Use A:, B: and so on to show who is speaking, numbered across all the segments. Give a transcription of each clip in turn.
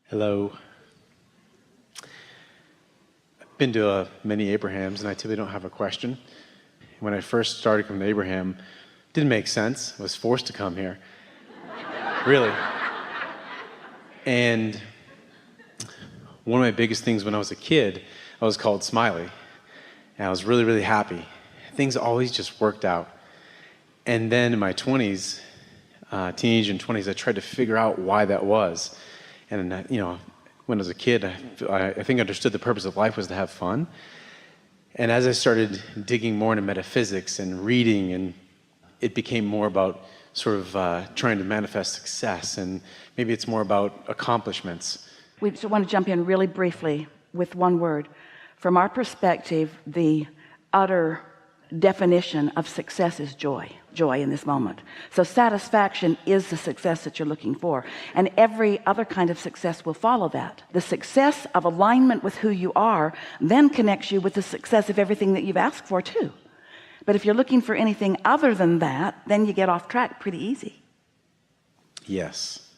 A: Hello. I've been to many Abrahams, and I typically don't have a question. When I first started coming to Abraham, it didn't make sense. I was forced to come here. Really. And one of my biggest things when I was a kid, I was called Smiley. And I was really, really happy. Things always just worked out. And then in my 20s, teenage and 20s, I tried to figure out why that was. And, when I was a kid, I think I understood the purpose of life was to have fun. And as I started digging more into metaphysics and reading, and it became more about sort of trying to manifest success, and maybe it's more about accomplishments.
B: We just want to jump in really briefly with one word. From our perspective, the utter definition of success is joy in this moment. So satisfaction is the success that you're looking for, and every other kind of success will follow that. The success of alignment with who you are then connects you with the success of everything that you've asked for too. But if you're looking for anything other than that, then you get off track pretty easy.
A: Yes.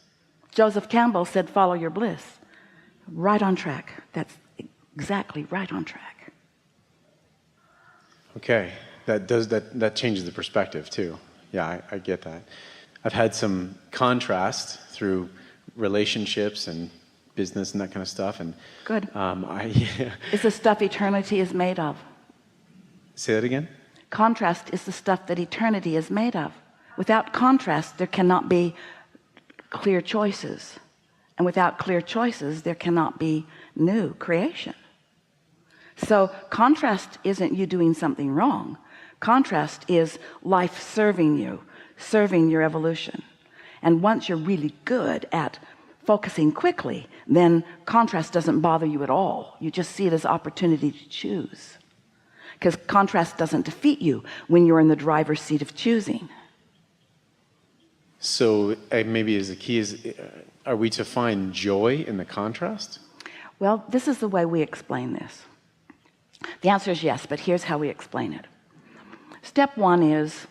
B: Joseph Campbell said, follow your bliss. Right on track. That's exactly right on track.
A: Okay, that changes the perspective too. Yeah, I get that. I've had some contrast through relationships and business and that kind of stuff. And
B: good. It's the stuff eternity is made of.
A: Say that again.
B: Contrast is the stuff that eternity is made of. Without contrast, there cannot be clear choices, and without clear choices, there cannot be new creation. So contrast isn't you doing something wrong. Contrast is life serving you, serving your evolution. And once you're really good at focusing quickly, then contrast doesn't bother you at all. You just see it as opportunity to choose, because contrast doesn't defeat you when you're in the driver's seat of choosing.
A: So maybe as the key is, are we to find joy in the contrast?
B: Well, this is the way we explain this. The answer is yes, but here's how we explain it. Step one is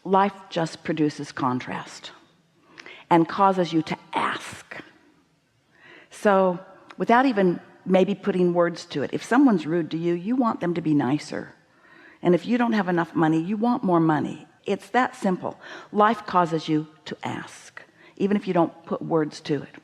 B: life just produces contrast and causes you to ask. So without even maybe putting words to it, if someone's rude to you, you want them to be nicer. And if you don't have enough money, you want more money. It's that simple. Life causes you to ask, even if you don't put words to it.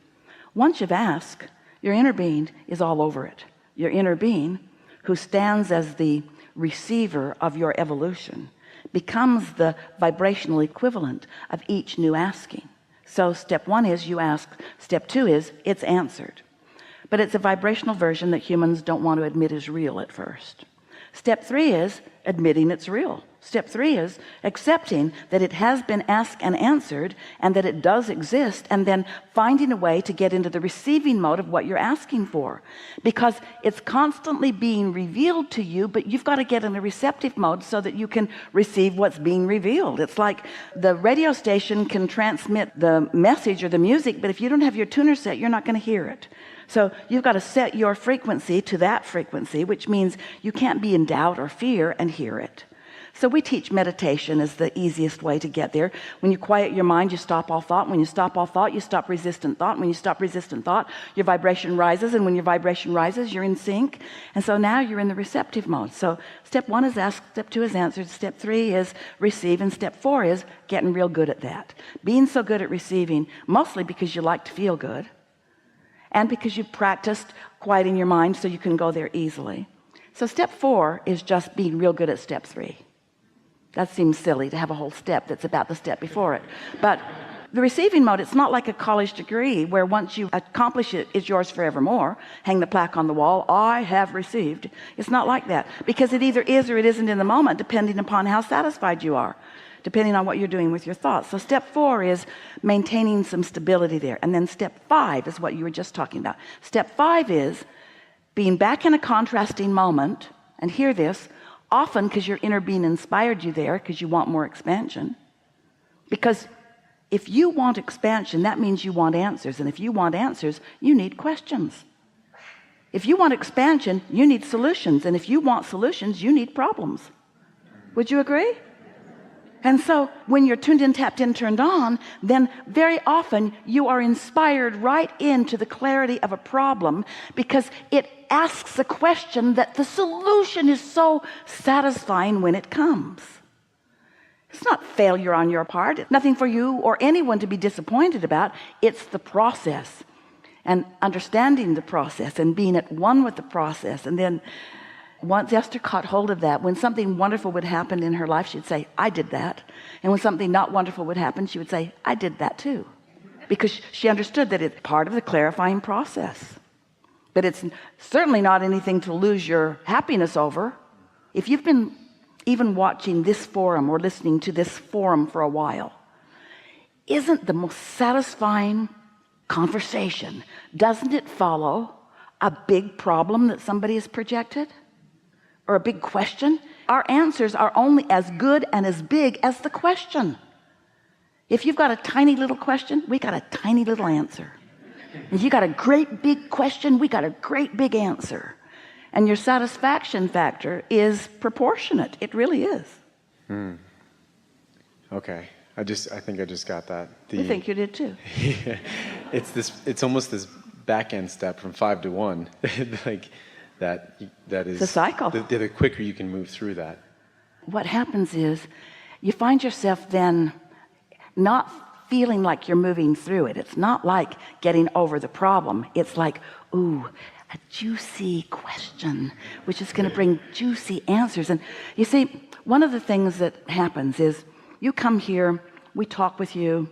B: Once you've asked, your inner being is all over it. Your inner being, who stands as the receiver of your evolution, becomes the vibrational equivalent of each new asking. So step one is you ask. Step two is it's answered. But it's a vibrational version that humans don't want to admit is real at first. Step three is admitting it's real. Step three is accepting that it has been asked and answered, and that it does exist, and then finding a way to get into the receiving mode of what you're asking for, because it's constantly being revealed to you, but you've got to get in a receptive mode so that you can receive what's being revealed. It's like the radio station can transmit the message or the music, but if you don't have your tuner set, you're not going to hear it. So you've got to set your frequency to that frequency, which means you can't be in doubt or fear and hear it. So we teach meditation as the easiest way to get there. When you quiet your mind, you stop all thought. When you stop all thought, you stop resistant thought. When you stop resistant thought, your vibration rises, and when your vibration rises, you're in sync. And so now you're in the receptive mode. So step one is ask, step two is answered, step three is receive, and step four is getting real good at that. Being so good at receiving, mostly because you like to feel good, and because you've practiced quieting your mind so you can go there easily. So step four is just being real good at step three. That seems silly to have a whole step that's about the step before it. But the receiving mode, it's not like a college degree where once you accomplish it, it's yours forevermore. Hang the plaque on the wall, I have received. It's not like that, because it either is or it isn't in the moment, depending upon how satisfied you are, depending on what you're doing with your thoughts. So step four is maintaining some stability there. And then step five is what you were just talking about. Step five is being back in a contrasting moment, and hear this, often because your inner being inspired you there because you want more expansion. Because if you want expansion, that means you want answers. And if you want answers, you need questions. If you want expansion, you need solutions. And if you want solutions, you need problems. Would you agree? And so when you're tuned in, tapped in, turned on, then very often you are inspired right into the clarity of a problem, because it asks a question that the solution is so satisfying when it comes. It's not failure on your part. It's nothing for you or anyone to be disappointed about. It's the process, and understanding the process and being at one with the process. And then once Esther caught hold of that, when something wonderful would happen in her life, she'd say, I did that. And when something not wonderful would happen, she would say, I did that too. Because she understood that it's part of the clarifying process. But it's certainly not anything to lose your happiness over. If you've been even watching this forum or listening to this forum for a while, isn't the most satisfying conversation, doesn't it follow a big problem that somebody has projected? Or a big question? Our answers are only as good and as big as the question. If you've got a tiny little question, we got a tiny little answer. If you got a great big question, we got a great big answer. And your satisfaction factor is proportionate. It really is.
A: Okay. I think I just got that.
B: I think you did too.
A: It's almost this back end step from 5 to 1. Like that is
B: it's a cycle.
A: The quicker you can move through that.
B: What happens is you find yourself then not feeling like you're moving through it. It's not like getting over the problem. It's like, ooh, a juicy question, which is going to bring juicy answers. And you see, one of the things that happens is you come here, we talk with you,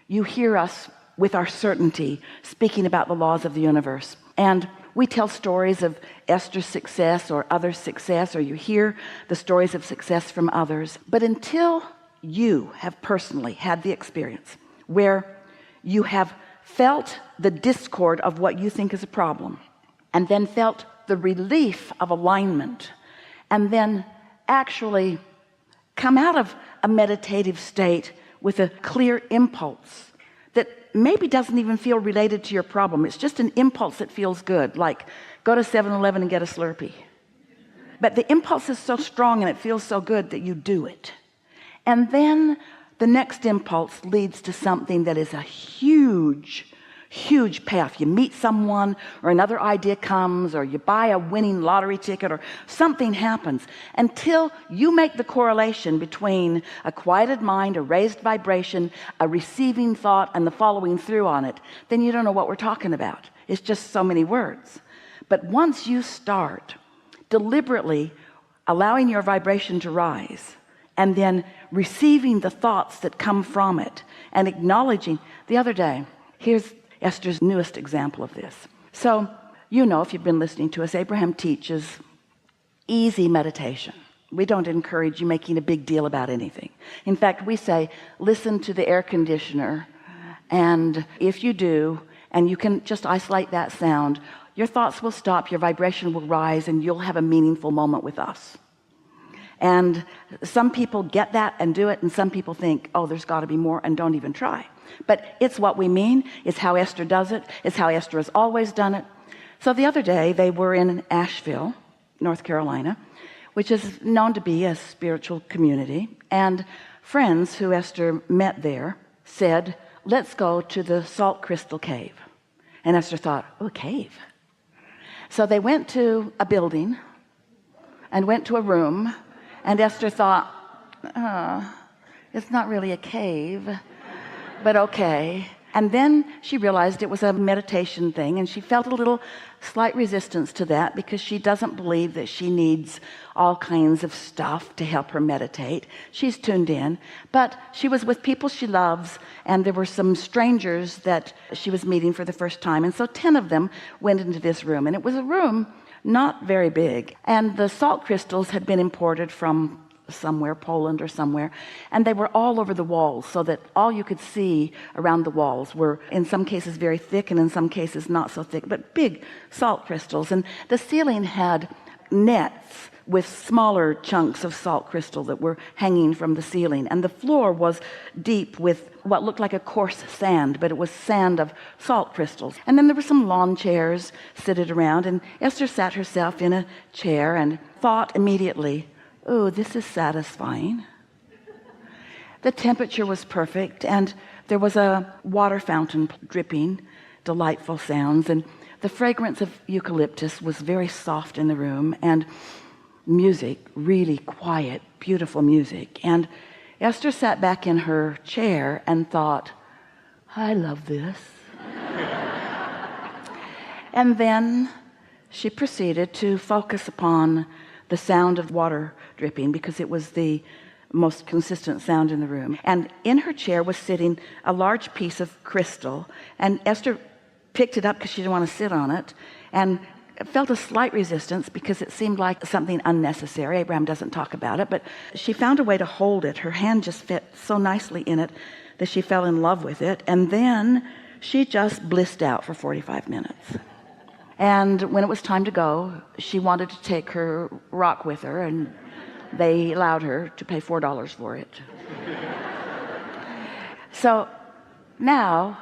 B: you hear us with our certainty speaking about the laws of the universe. And we tell stories of Esther's success or others' success, or you hear the stories of success from others. But until you have personally had the experience where you have felt the discord of what you think is a problem, and then felt the relief of alignment, and then actually come out of a meditative state with a clear impulse that maybe doesn't even feel related to your problem. It's just an impulse that feels good, like go to 7-Eleven and get a Slurpee. But the impulse is so strong and it feels so good that you do it. And then the next impulse leads to something that is a huge payoff. You meet someone, or another idea comes, or you buy a winning lottery ticket, or something happens. Until you make the correlation between a quieted mind, a raised vibration, a receiving thought, and the following through on it, then you don't know what we're talking about. It's just so many words. But once you start deliberately allowing your vibration to rise, and then receiving the thoughts that come from it, and acknowledging. The other day, here's Esther's newest example of this. So, you know, if you've been listening to us, Abraham teaches easy meditation. We don't encourage you making a big deal about anything. In fact, we say, listen to the air conditioner, and if you do, and you can just isolate that sound, your thoughts will stop, your vibration will rise, and you'll have a meaningful moment with us. And some people get that and do it, and some people think, oh, there's got to be more, and don't even try. But it's what we mean. It's how Esther does it. It's how Esther has always done it. So the other day, they were in Asheville, North Carolina, which is known to be a spiritual community. And friends who Esther met there said, let's go to the Salt Crystal Cave. And Esther thought, oh, a cave. So they went to a building and went to a room. And Esther thought, oh, it's not really a cave, but okay. And then she realized it was a meditation thing, and she felt a little slight resistance to that, because she doesn't believe that she needs all kinds of stuff to help her meditate. She's tuned in, but she was with people she loves, and there were some strangers that she was meeting for the first time. And so 10 of them went into this room, and it was a room not very big, and the salt crystals had been imported from somewhere, Poland or somewhere, and they were all over the walls, so that all you could see around the walls were in some cases very thick and in some cases not so thick, but big salt crystals. And the ceiling had nets with smaller chunks of salt crystal that were hanging from the ceiling, and the floor was deep with what looked like a coarse sand, but it was sand of salt crystals. And then there were some lawn chairs seated around, and Esther sat herself in a chair and thought immediately, oh, this is satisfying. The temperature was perfect, and there was a water fountain dripping, delightful sounds, and the fragrance of eucalyptus was very soft in the room, and music, really quiet, beautiful music. And Esther sat back in her chair and thought, I love this. And then she proceeded to focus upon the sound of water dripping, because it was the most consistent sound in the room. And in her chair was sitting a large piece of crystal, and Esther picked it up because she didn't want to sit on it, and felt a slight resistance because it seemed like something unnecessary. Abraham doesn't talk about it, but she found a way to hold it. Her hand just fit so nicely in it that she fell in love with it, and then she just blissed out for 45 minutes. And when it was time to go, she wanted to take her rock with her, and they allowed her to pay $4 for it. So now,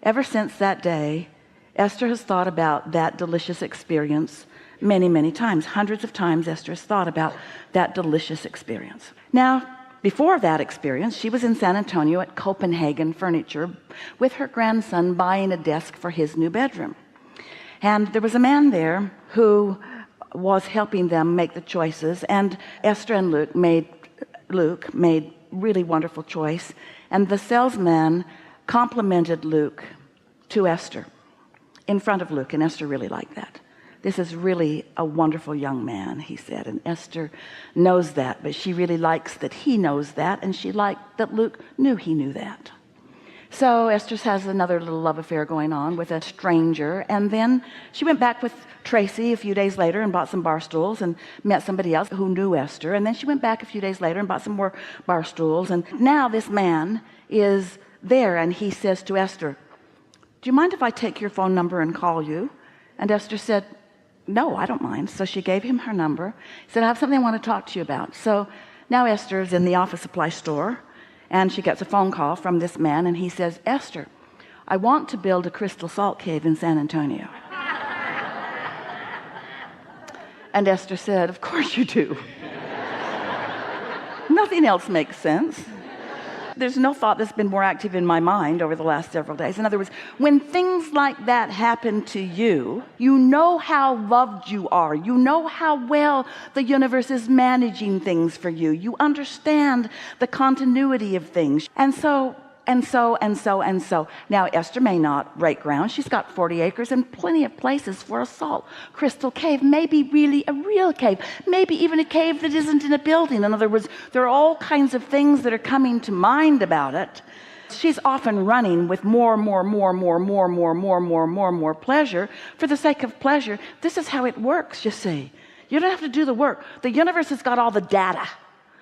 B: ever since that day, Esther has thought about that delicious experience many, many times. Hundreds of times Esther has thought about that delicious experience. Now, before that experience, she was in San Antonio at Copenhagen Furniture with her grandson buying a desk for his new bedroom. And there was a man there who was helping them make the choices, and Esther and Luke made really wonderful choice, and the salesman complimented Luke to Esther in front of Luke, and Esther really liked that. This is really a wonderful young man, he said, and Esther knows that, but she really likes that he knows that, and she liked that Luke knew he knew that. So Esther has another little love affair going on with a stranger, and then she went back with Tracy a few days later and bought some bar stools and met somebody else who knew Esther, and then she went back a few days later and bought some more bar stools, and now this man is there, and he says to Esther, do you mind if I take your phone number and call you? And Esther said, no, I don't mind. So she gave him her number. He said, I have something I want to talk to you about. So now Esther is in the office supply store, and she gets a phone call from this man, and he says, Esther, I want to build a crystal salt cave in San Antonio. And Esther said, of course you do. Nothing else makes sense. There's no thought that's been more active in my mind over the last several days. In other words, when things like that happen to you, you know how loved you are. You know how well the universe is managing things for you. You understand the continuity of things. And so. Now, Esther may not break ground. She's got 40 acres and plenty of places for a salt crystal cave, maybe really a real cave, maybe even a cave that isn't in a building. In other words, there are all kinds of things that are coming to mind about it. She's often running with more pleasure for the sake of pleasure. This is how it works, you see. You don't have to do the work. The universe has got all the data.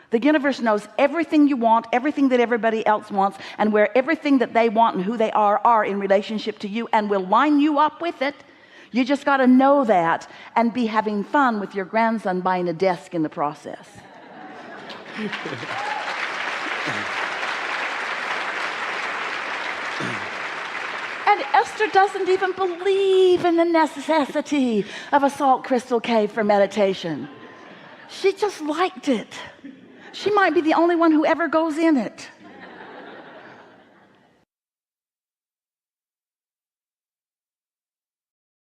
B: The universe knows everything you want, everything that everybody else wants, and where everything that they want and who they are in relationship to you, and will line you up with it. You just got to know that and be having fun with your grandson buying a desk in the process. And Esther doesn't even believe in the necessity of a salt crystal cave for meditation. She just liked it. She might be the only one who ever goes in it.